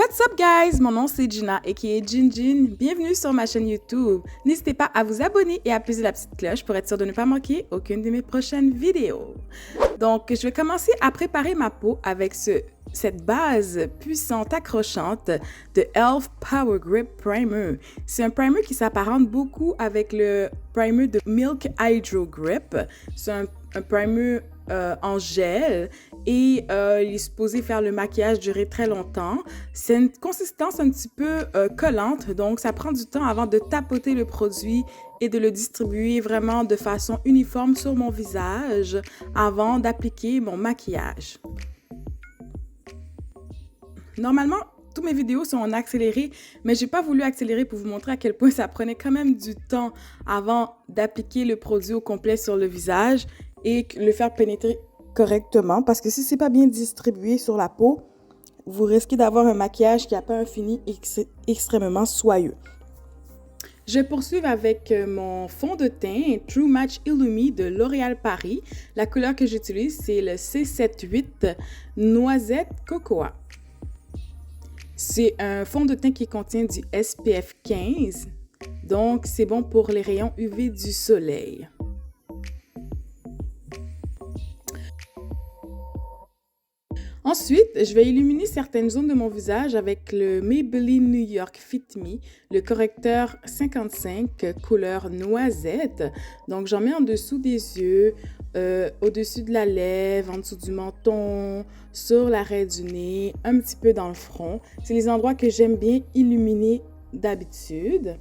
What's up guys, mon nom c'est Gina aka Jinjin. Bienvenue sur ma chaîne YouTube. N'hésitez pas à vous abonner et à appuyer la petite cloche pour être sûr de ne pas manquer aucune de mes prochaines vidéos. Donc je vais commencer à préparer ma peau avec cette base puissante accrochante de e.l.f. Power Grip Primer. C'est un primer qui s'apparente beaucoup avec le primer de Milk Hydro Grip. C'est un primer en gel et il est supposé faire le maquillage durer très longtemps. C'est une consistance un petit peu collante, donc ça prend du temps avant de tapoter le produit et de le distribuer vraiment de façon uniforme sur mon visage avant d'appliquer mon maquillage. Normalement, toutes mes vidéos sont en accéléré, mais j'ai pas voulu accélérer pour vous montrer à quel point ça prenait quand même du temps avant d'appliquer le produit au complet sur le visage et le faire pénétrer correctement, parce que si c'est pas bien distribué sur la peau, vous risquez d'avoir un maquillage qui n'a pas un fini extrêmement soyeux. Je vais poursuivre avec mon fond de teint True Match Illumi de L'Oréal Paris. La couleur que j'utilise, c'est le C78 Noisette Cocoa. C'est un fond de teint qui contient du SPF 15, donc c'est bon pour les rayons UV du soleil. Ensuite, je vais illuminer certaines zones de mon visage avec le Maybelline New York Fit Me, le correcteur 55 couleur noisette. Donc, j'en mets en dessous des yeux, au-dessus de la lèvre, en dessous du menton, sur l'arrêt du nez, un petit peu dans le front. C'est les endroits que j'aime bien illuminer d'habitude.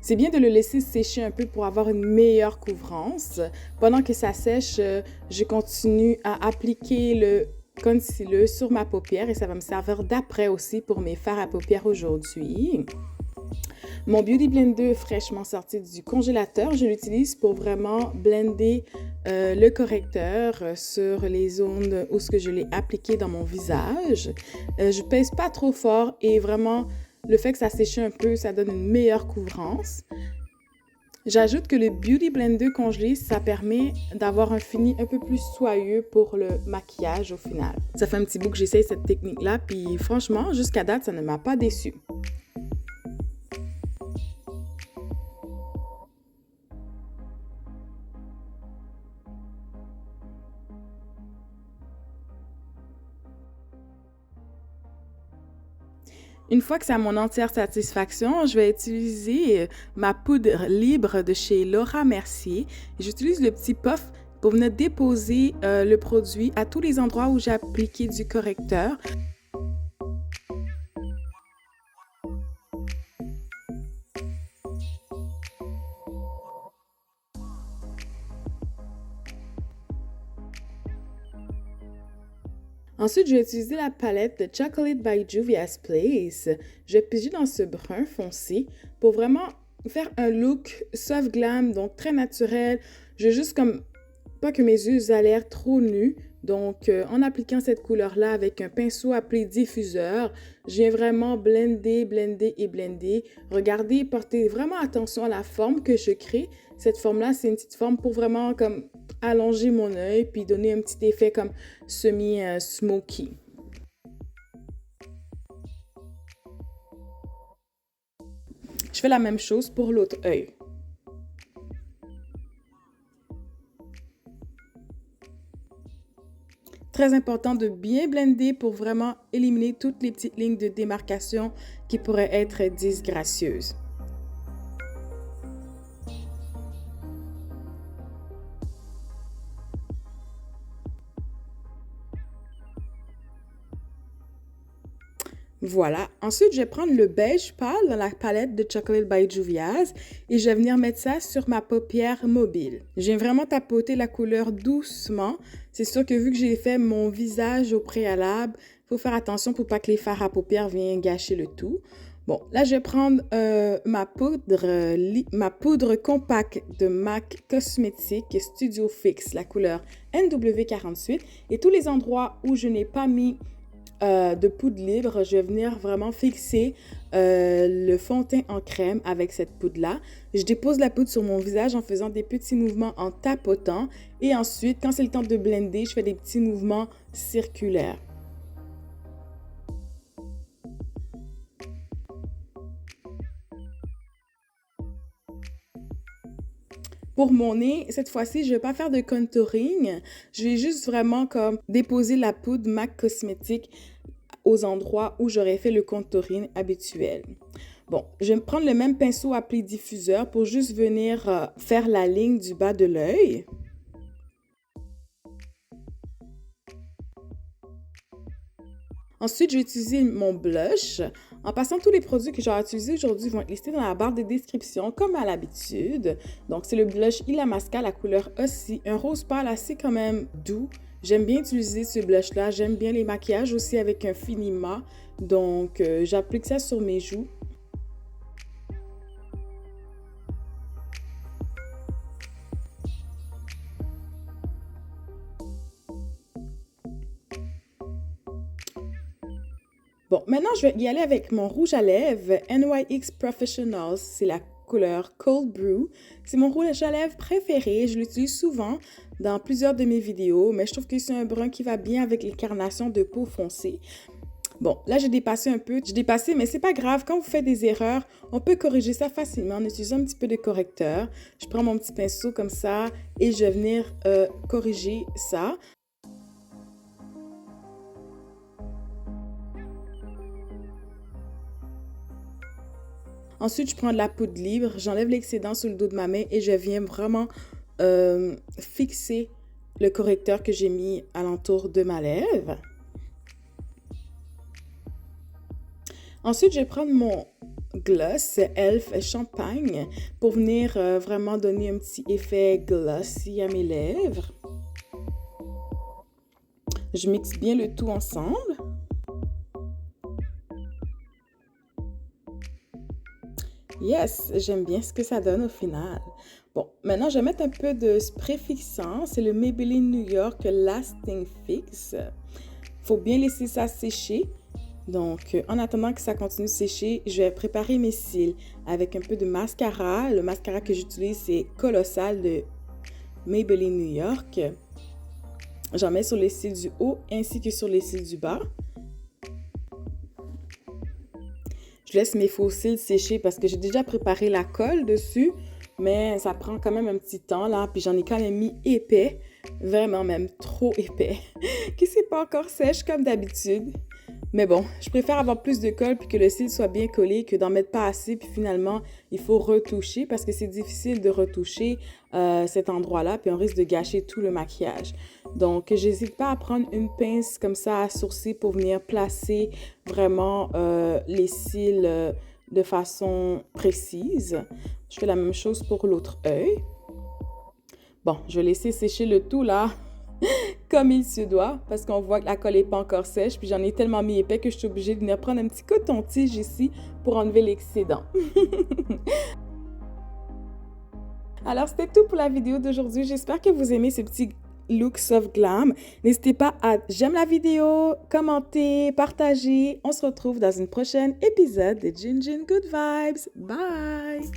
C'est bien de le laisser sécher un peu pour avoir une meilleure couvrance. Pendant que ça sèche, je continue à appliquer le concealer sur ma paupière et ça va me servir d'après aussi pour mes fards à paupières aujourd'hui. Mon Beauty Blender fraîchement sorti du congélateur, je l'utilise pour vraiment blender le correcteur sur les zones où je l'ai appliqué dans mon visage. Je pèse pas trop fort et vraiment le fait que ça sèche un peu, ça donne une meilleure couvrance. J'ajoute que le Beauty Blender congelé, ça permet d'avoir un fini un peu plus soyeux pour le maquillage au final. Ça fait un petit bout que j'essaye cette technique-là, puis franchement, jusqu'à date, ça ne m'a pas déçue. Une fois que c'est à mon entière satisfaction, je vais utiliser ma poudre libre de chez Laura Mercier. J'utilise le petit puff pour venir déposer le produit à tous les endroits où j'ai appliqué du correcteur. Ensuite, je vais utiliser la palette de Chocolate by Juvia's Place. Je vais piger dans ce brun foncé pour vraiment faire un look soft glam, donc très naturel. Je veux juste comme pas que mes yeux aient l'air trop nus. Donc, en appliquant cette couleur-là avec un pinceau appelé diffuseur, je viens vraiment blender, blender et blender. Regardez, portez vraiment attention à la forme que je crée. Cette forme-là, c'est une petite forme pour vraiment comme allonger mon œil puis donner un petit effet comme semi-smoky. Je fais la même chose pour l'autre œil. Très important de bien blender pour vraiment éliminer toutes les petites lignes de démarcation qui pourraient être disgracieuses. Voilà. Ensuite, je vais prendre le beige pâle dans la palette de Chocolate by Juvia's et je vais venir mettre ça sur ma paupière mobile. Je viens vraiment tapoter la couleur doucement. C'est sûr que vu que j'ai fait mon visage au préalable, il faut faire attention pour pas que les fards à paupières viennent gâcher le tout. Bon, là, je vais prendre ma poudre compacte de MAC Cosmetics Studio Fix, la couleur NW48. Et tous les endroits où je n'ai pas mis de poudre libre, je vais venir vraiment fixer le fond de teint en crème avec cette poudre-là. Je dépose la poudre sur mon visage en faisant des petits mouvements en tapotant et ensuite, quand c'est le temps de blender, je fais des petits mouvements circulaires. Pour mon nez, cette fois-ci, je vais pas faire de contouring. Je vais juste vraiment comme déposer la poudre MAC Cosmétique aux endroits où j'aurais fait le contouring habituel. Bon, je vais me prendre le même pinceau à pli diffuseur pour juste venir faire la ligne du bas de l'œil. Ensuite, je vais utiliser mon blush. En passant, tous les produits que j'aurai utilisés aujourd'hui vont être listés dans la barre de description, comme à l'habitude. Donc, c'est le blush Illamasqua, la couleur Aussi, un rose pâle assez quand même doux. J'aime bien utiliser ce blush-là. J'aime bien les maquillages aussi avec un finiment. Donc, j'applique ça sur mes joues. Bon, maintenant, je vais y aller avec mon rouge à lèvres NYX Professionals. C'est la couleur Cold Brew. C'est mon rouge à lèvres préféré. Je l'utilise souvent dans plusieurs de mes vidéos, mais je trouve que c'est un brun qui va bien avec les carnations de peau foncée. Bon, là, j'ai dépassé un peu. J'ai dépassé, mais c'est pas grave. Quand vous faites des erreurs, on peut corriger ça facilement en utilisant un petit peu de correcteur. Je prends mon petit pinceau comme ça et je vais venir corriger ça. Ensuite, je prends de la poudre libre, j'enlève l'excédent sur le dos de ma main et je viens vraiment fixer le correcteur que j'ai mis alentour de ma lèvre. Ensuite, je vais prendre mon gloss Elf Champagne pour venir vraiment donner un petit effet glossy à mes lèvres. Je mixe bien le tout ensemble. Yes, j'aime bien ce que ça donne au final. Bon, maintenant, je vais mettre un peu de spray fixant. C'est le Maybelline New York Lasting Fix. Faut bien laisser ça sécher. Donc, en attendant que ça continue de sécher, je vais préparer mes cils avec un peu de mascara. Le mascara que j'utilise, c'est Colossal de Maybelline New York. J'en mets sur les cils du haut ainsi que sur les cils du bas. Je laisse mes faux cils sécher parce que j'ai déjà préparé la colle dessus, mais ça prend quand même un petit temps là. Puis j'en ai quand même mis épais, vraiment même trop épais, qui c'est pas encore sèche comme d'habitude. Mais bon, je préfère avoir plus de colle puis que le cil soit bien collé que d'en mettre pas assez. Puis finalement, il faut retoucher parce que c'est difficile de retoucher cet endroit-là. Puis on risque de gâcher tout le maquillage. Donc, j'hésite pas à prendre une pince comme ça à sourcil pour venir placer vraiment les cils de façon précise. Je fais la même chose pour l'autre œil. Bon, je vais laisser sécher le tout là. Comme il se doit, parce qu'on voit que la colle n'est pas encore sèche, puis j'en ai tellement mis épais que je suis obligée de venir prendre un petit coton-tige ici pour enlever l'excédent. Alors, c'était tout pour la vidéo d'aujourd'hui. J'espère que vous aimez ce petit look soft glam. N'hésitez pas à j'aime la vidéo, commenter, partager. On se retrouve dans une prochaine épisode de Jin Jin Good Vibes. Bye!